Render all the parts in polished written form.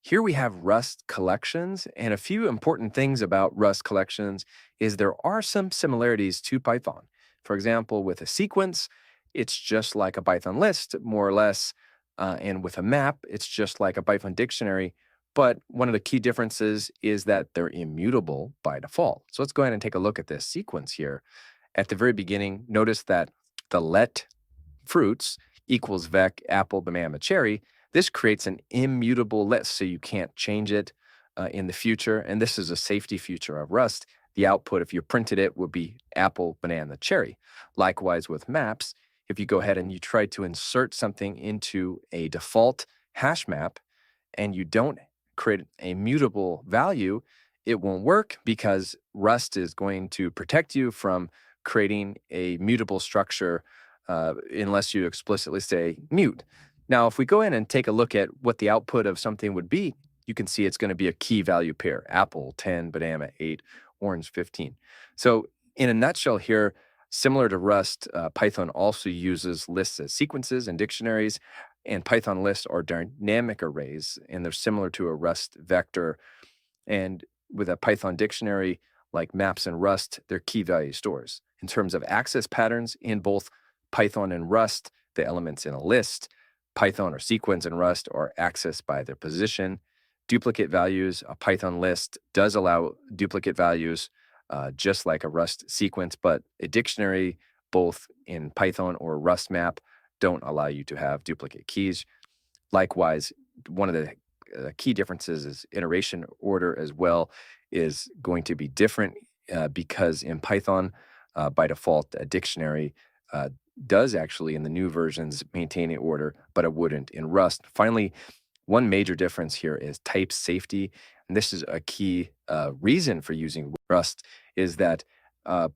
Here we have Rust collections, and a few important things about Rust collections is there are some similarities to Python. For example, with a sequence, it's just like a Python list, more or less, and with a map, it's just like a Python dictionary. But one of the key differences is that they're immutable by default. So let's go ahead and take a look at this sequence here. At the very beginning, notice that the let fruits equals vec apple, banana, cherry. This creates an immutable list, so you can't change it in the future. And this is a safety feature of Rust. The output, if you printed it, would be apple, banana, cherry. Likewise with maps, if you go ahead and you try to insert something into a default hash map and you don't create a mutable value, it won't work because Rust is going to protect you from creating a mutable structure unless you explicitly say mute. Now, if we go in and take a look at what the output of something would be, you can see it's going to be a key value pair: apple 10, banana 8, orange 15. So, in a nutshell, here, similar to Rust, Python also uses lists as sequences and dictionaries, and Python lists are dynamic arrays, and they're similar to a Rust vector. And with a Python dictionary, like maps and Rust, they're key value stores. In terms of access patterns in both Python and Rust, the elements in a list, Python or sequence and Rust are accessed by their position. Duplicate values, a Python list does allow duplicate values, just like a Rust sequence, but a dictionary, both in Python or Rust map, don't allow you to have duplicate keys. Likewise, one of the key differences is iteration order as well is going to be different because in Python, by default, a dictionary uh, does actually in the new versions maintain an order, but it wouldn't in Rust. Finally, one major difference here is type safety. And this is a key reason for using Rust is that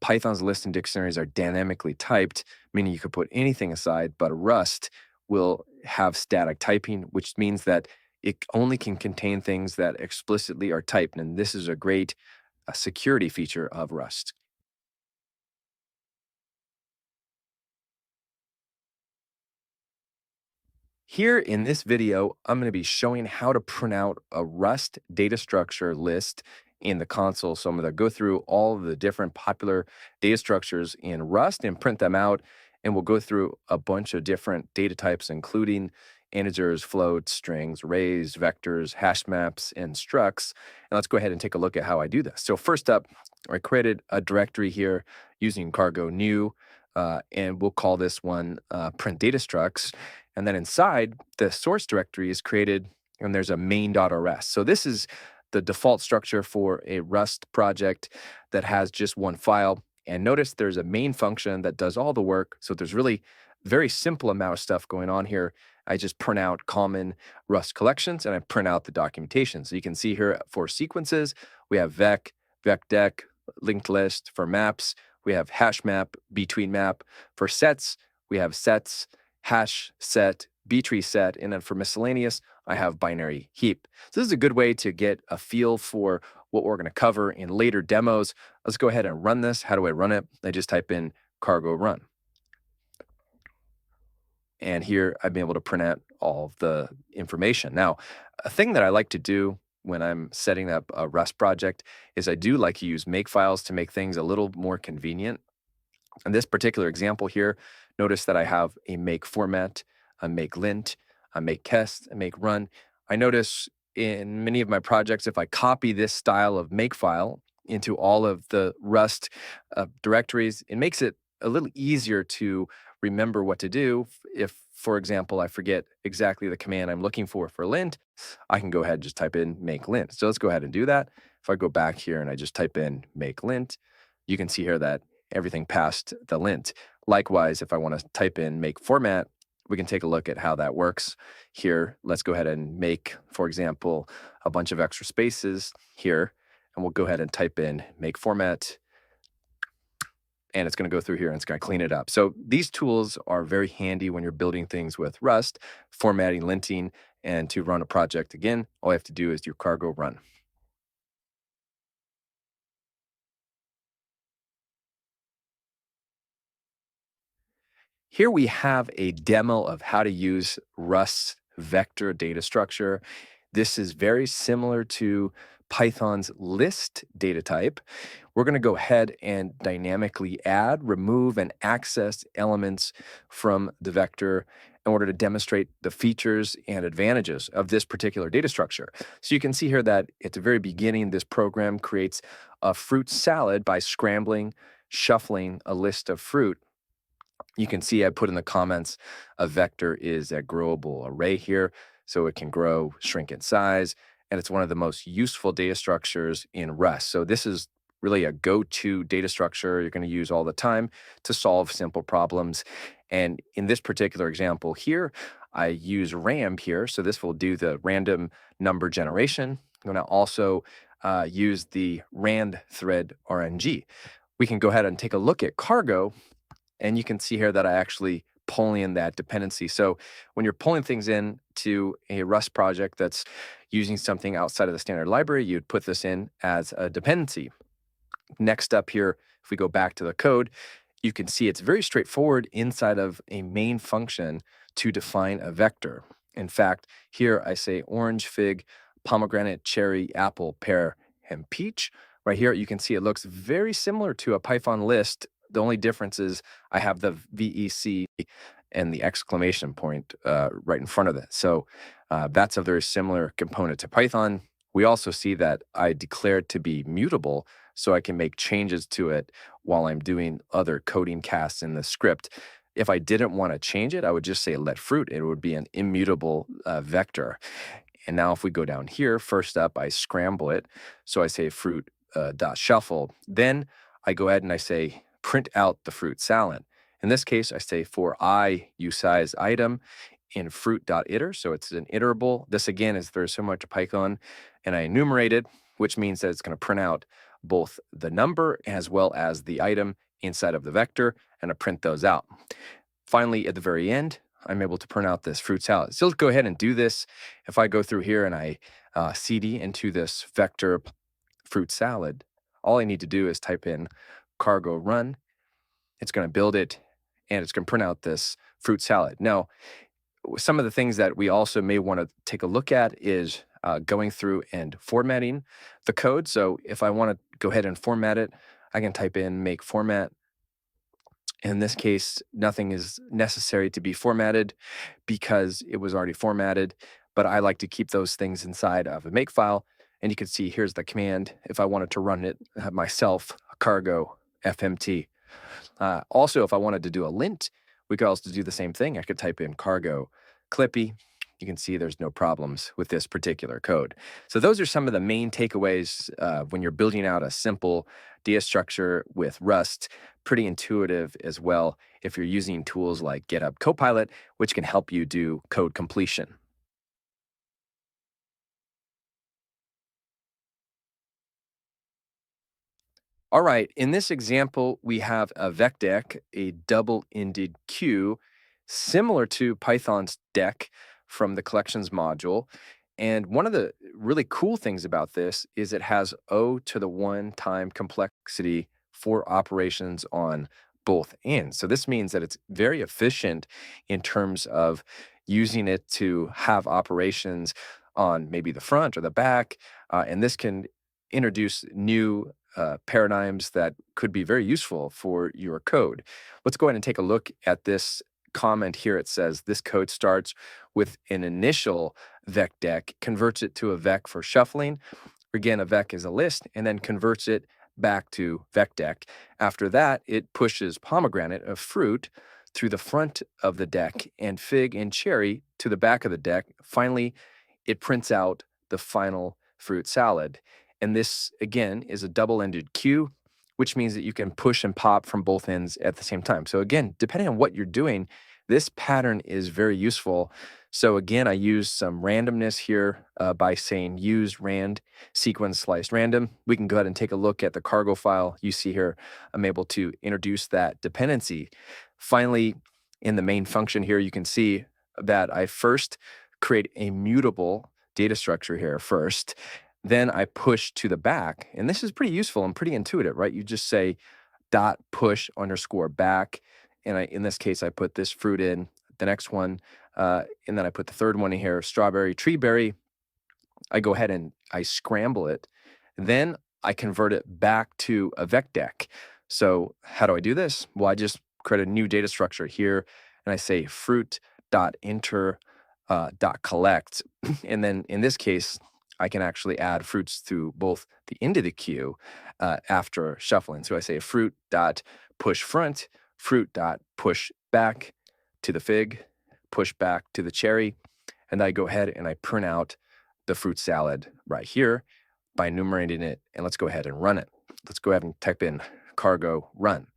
Python's lists and dictionaries are dynamically typed, meaning you could put anything aside, but Rust will have static typing, which means that it only can contain things that explicitly are typed. And this is a great security feature of Rust. Here in this video, I'm going to be showing how to print out a Rust data structure list in the console. So I'm going to go through all of the different popular data structures in Rust and print them out. And we'll go through a bunch of different data types, including integers, floats, strings, arrays, vectors, hash maps, and structs. And let's go ahead and take a look at how I do this. So first up, I created a directory here using cargo new, and we'll call this one print data structs. And then inside, the source directory is created, and there's a main.rs. So this is the default structure for a Rust project that has just one file. And notice there's a main function that does all the work. So there's really very simple amount of stuff going on here. I just print out common Rust collections and I print out the documentation. So you can see here for sequences, we have vec, vecdec, linked list. For maps, we have hash map, between map. For sets, we have sets, hash set, B-tree set, and then for miscellaneous, I have binary heap. So this is a good way to get a feel for what we're going to cover in later demos. Let's go ahead and run this. How do I run it? I just type in cargo run. And here I've been able to print out all of the information. Now, a thing that I like to do when I'm setting up a Rust project is I do like to use make files to make things a little more convenient. In this particular example here, notice that I have a make format, a make lint, a make cast, a make run. I notice in many of my projects, if I copy this style of make file into all of the Rust directories, it makes it a little easier to remember what to do. If, for example, I forget exactly the command I'm looking for lint, I can go ahead and just type in make lint. So let's go ahead and do that. If I go back here and I just type in make lint, you can see here that everything passed the lint. Likewise, if I want to type in make format, we can take a look at how that works here. Let's go ahead and make, for example, a bunch of extra spaces here, and we'll go ahead and type in make format, and it's going to go through here and it's going to clean it up. So these tools are very handy when you're building things with Rust, formatting, linting, and to run a project. Again, all you have to do is do cargo run. Here we have a demo of how to use Rust's vector data structure. This is very similar to Python's list data type. We're going to go ahead and dynamically add, remove, and access elements from the vector in order to demonstrate the features and advantages of this particular data structure. So you can see here that at the very beginning, this program creates a fruit salad by scrambling, shuffling a list of fruit. You can see I put in the comments a vector is a growable array here, so it can grow, shrink in size, and it's one of the most useful data structures in Rust. So this is really a go-to data structure you're going to use all the time to solve simple problems. And in this particular example here, I use RAM here, so this will do the random number generation. I'm going to also use the rand thread RNG. We can go ahead and take a look at cargo, and you can see here that I actually pull in that dependency. So when you're pulling things in to a Rust project that's using something outside of the standard library, you'd put this in as a dependency. Next up here, if we go back to the code, you can see it's very straightforward inside of a main function to define a vector. In fact, here I say orange, fig, pomegranate, cherry, apple, pear, and peach. Right here, you can see it looks very similar to a Python list. The only difference is I have the VEC and the exclamation point right in front of it. So that's a very similar component to Python. We also see that I declare it to be mutable, so I can make changes to it while I'm doing other coding casts in the script. If I didn't want to change it, I would just say let fruit. It would be an immutable vector. And now if we go down here, first up, I scramble it. So I say fruit dot shuffle. Then I go ahead and I say print out the fruit salad. In this case, I say for I usize item in fruit.iter. So it's an iterable. This again is very similar to Python. And I enumerate it, which means that it's going to print out both the number as well as the item inside of the vector, and I print those out. Finally, at the very end, I'm able to print out this fruit salad. So let's go ahead and do this. If I go through here and I cd into this vector fruit salad, all I need to do is type in cargo run. It's going to build it, and it's going to print out this fruit salad. Now, some of the things that we also may want to take a look at is going through and formatting the code. So if I want to go ahead and format it, I can type in make format. In this case, nothing is necessary to be formatted because it was already formatted, but I like to keep those things inside of a make file. And you can see here's the command if I wanted to run it myself, cargo fmt. Also, if I wanted to do a lint, we could also do the same thing. I could type in cargo clippy. You can see there's no problems with this particular code. So those are some of the main takeaways when you're building out a simple data structure with Rust. Pretty intuitive as well if you're using tools like GitHub Copilot, which can help you do code completion. All right, in this example, we have a vecdec, a double-ended queue, similar to Python's dec from the collections module. And one of the really cool things about this is it has O to the 1 time complexity for operations on both ends. So this means that it's very efficient in terms of using it to have operations on maybe the front or the back. And this can introduce new paradigms that could be very useful for your code. Let's go ahead and take a look at this comment here. It says this code starts with an initial vecdec, converts it to a vec for shuffling. Again, a vec is a list, and then converts it back to vecdec. After that, it pushes pomegranate, a fruit, through the front of the deck, and fig and cherry to the back of the deck. Finally, it prints out the final fruit salad. And this, again, is a double-ended queue, which means that you can push and pop from both ends at the same time. So again, depending on what you're doing, this pattern is very useful. So again, I use some randomness here by saying use rand sequence sliced random. We can go ahead and take a look at the cargo file. You see here, I'm able to introduce that dependency. Finally, in the main function here, you can see that I first create a mutable data structure here first. Then I push to the back, and this is pretty useful and pretty intuitive, right? You just say dot push underscore back, and in this case, I put this fruit in, the next one, and then I put the third one in here, strawberry, treeberry. I go ahead and I scramble it. Then I convert it back to a vecdeck. So how do I do this? Well, I just create a new data structure here, and I say fruit.enter .collect. And then in this case, I can actually add fruits to both the end of the queue after shuffling. So I say fruit dot push front, fruit dot push back to the fig, push back to the cherry, and I go ahead and I print out the fruit salad right here by enumerating it. And let's go ahead and run it. Let's go ahead and type in cargo run.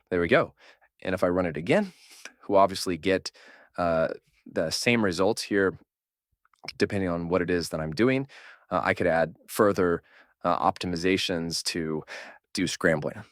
There we go. And if I run it again, we'll obviously get the same results here, depending on what it is that I'm doing. I could add further optimizations to do scrambling.